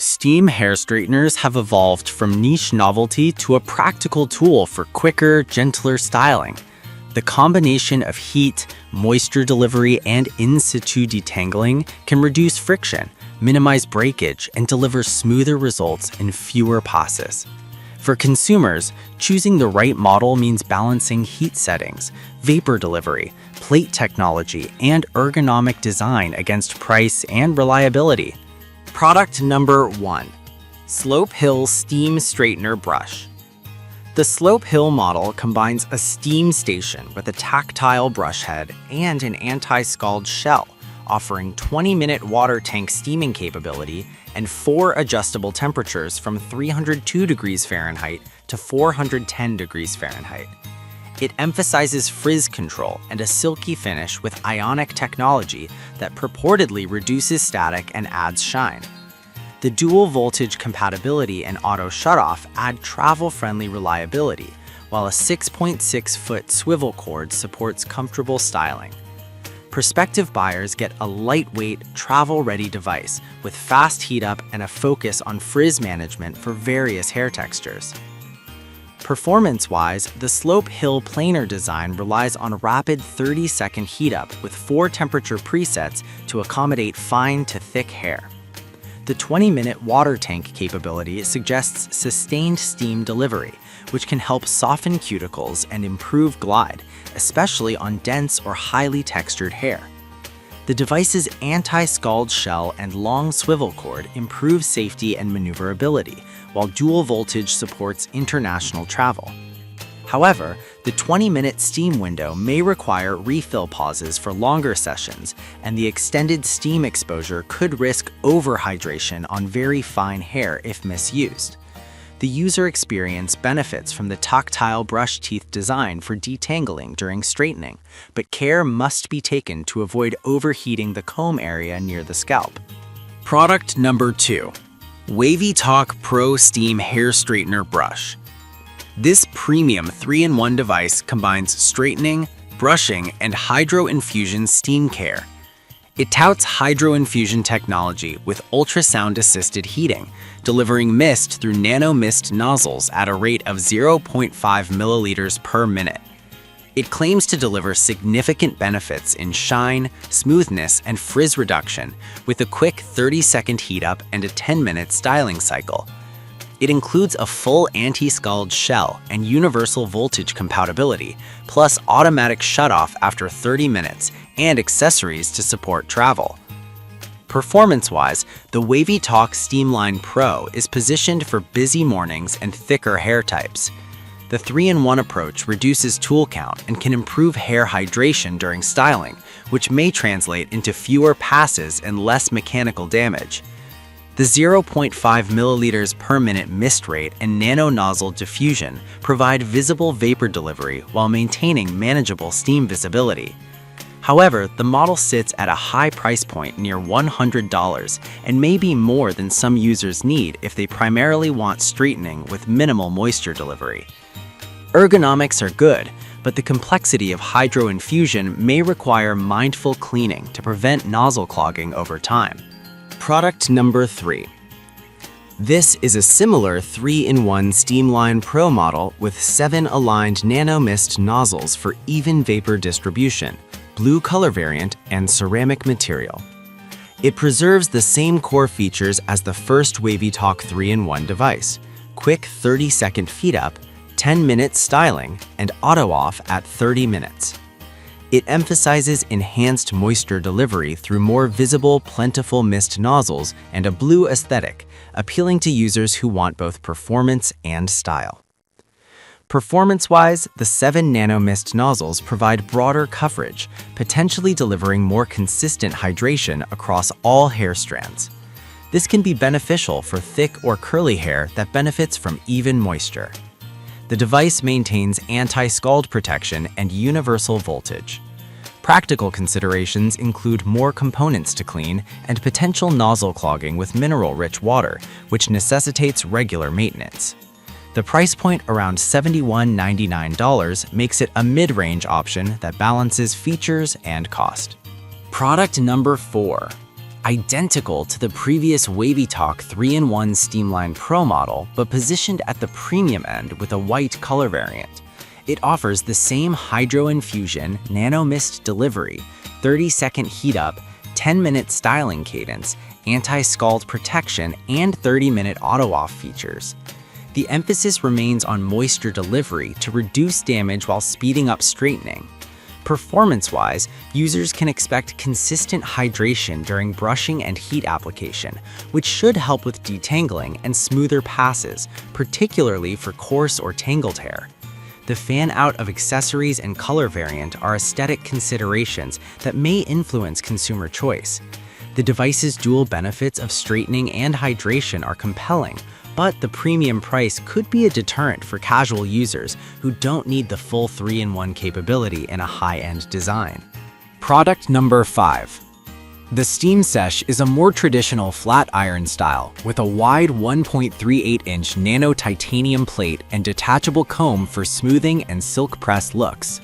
Steam hair straighteners have evolved from niche novelty to a practical tool for quicker, gentler styling. The combination of heat, moisture delivery, and in-situ detangling can reduce friction, minimize breakage, and deliver smoother results in fewer passes. For consumers, choosing the right model means balancing heat settings, vapor delivery, plate technology, and ergonomic design against price and reliability. Product number 1. Slope Hill Steam Straightener Brush. The Slope Hill model combines a steam station with a tactile brush head and an anti-scald shell, offering 20-minute water tank steaming capability and 4 adjustable temperatures from 302 degrees Fahrenheit to 410 degrees Fahrenheit. It emphasizes frizz control and a silky finish with ionic technology that purportedly reduces static and adds shine. The dual voltage compatibility and auto shutoff add travel-friendly reliability, while a 6.6-foot swivel cord supports comfortable styling. Prospective buyers get a lightweight, travel-ready device with fast heat-up and a focus on frizz management for various hair textures. Performance-wise, the Slope Hill planer design relies on rapid 30-second heat-up with 4 temperature presets to accommodate fine to thick hair. The 20-minute water tank capability suggests sustained steam delivery, which can help soften cuticles and improve glide, especially on dense or highly textured hair. The device's anti-scald shell and long swivel cord improve safety and maneuverability, while dual voltage supports international travel. However, the 20-minute steam window may require refill pauses for longer sessions, and the extended steam exposure could risk overhydration on very fine hair if misused. The user experience benefits from the tactile brush teeth design for detangling during straightening, but care must be taken to avoid overheating the comb area near the scalp. Product number 2. Wavy Talk Pro Steam Hair Straightener Brush. This premium 3-in-1 device combines straightening, brushing, and hydro-infusion steam care. It touts hydro-infusion technology with ultrasound-assisted heating, delivering mist through nano-mist nozzles at a rate of 0.5 milliliters per minute. It claims to deliver significant benefits in shine, smoothness, and frizz reduction with a quick 30-second heat-up and a 10-minute styling cycle. It includes a full anti-scald shell and universal voltage compatibility, plus automatic shutoff after 30 minutes and accessories to support travel. Performance-wise, the Wavy Talk Steamline Pro is positioned for busy mornings and thicker hair types. The 3-in-1 approach reduces tool count and can improve hair hydration during styling, which may translate into fewer passes and less mechanical damage. The 0.5 milliliters per minute mist rate and nano nozzle diffusion provide visible vapor delivery while maintaining manageable steam visibility. However, the model sits at a high price point near $100 and may be more than some users need if they primarily want straightening with minimal moisture delivery. Ergonomics are good, but the complexity of hydro infusion may require mindful cleaning to prevent nozzle clogging over time. Product number 3. This is a similar 3-in-1 Steamline Pro model with 7 aligned nano mist nozzles for even vapor distribution, blue color variant, and ceramic material. It preserves the same core features as the first Wavy Talk 3-in-1 device: quick 30-second heat up, 10-minute styling, and auto off at 30 minutes. It emphasizes enhanced moisture delivery through more visible, plentiful mist nozzles and a blue aesthetic, appealing to users who want both performance and style. Performance-wise, the 7 nano mist nozzles provide broader coverage, potentially delivering more consistent hydration across all hair strands. This can be beneficial for thick or curly hair that benefits from even moisture. The device maintains anti-scald protection and universal voltage. Practical considerations include more components to clean and potential nozzle clogging with mineral-rich water, which necessitates regular maintenance. The price point around $71.99 makes it a mid-range option that balances features and cost. Product number 4. Identical to the previous Wavy Talk 3-in-1 Steamline Pro model, but positioned at the premium end with a white color variant. It offers the same hydro infusion, nano mist delivery, 30-second heat up, 10-minute styling cadence, anti-scald protection, and 30-minute auto-off features. The emphasis remains on moisture delivery to reduce damage while speeding up straightening. Performance-wise, users can expect consistent hydration during brushing and heat application, which should help with detangling and smoother passes, particularly for coarse or tangled hair. The fan-out of accessories and color variant are aesthetic considerations that may influence consumer choice. The device's dual benefits of straightening and hydration are compelling, but the premium price could be a deterrent for casual users who don't need the full 3-in-1 capability in a high-end design. Product number 5. The Steam Sesh is a more traditional flat iron style with a wide 1.38-inch nano titanium plate and detachable comb for smoothing and silk press looks.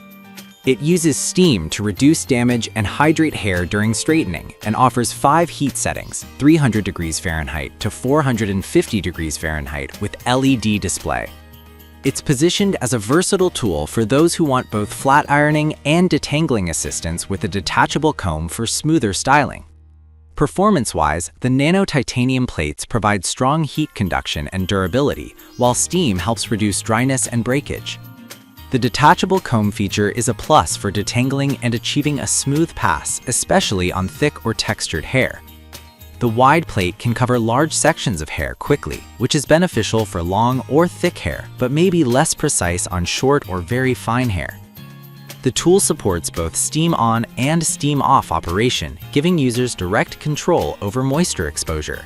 It uses steam to reduce damage and hydrate hair during straightening and offers 5 heat settings, 300 degrees Fahrenheit to 450 degrees Fahrenheit with LED display. It's positioned as a versatile tool for those who want both flat ironing and detangling assistance with a detachable comb for smoother styling. Performance-wise, the nano titanium plates provide strong heat conduction and durability, while steam helps reduce dryness and breakage. The detachable comb feature is a plus for detangling and achieving a smooth pass, especially on thick or textured hair. The wide plate can cover large sections of hair quickly, which is beneficial for long or thick hair, but may be less precise on short or very fine hair. The tool supports both steam-on and steam-off operation, giving users direct control over moisture exposure.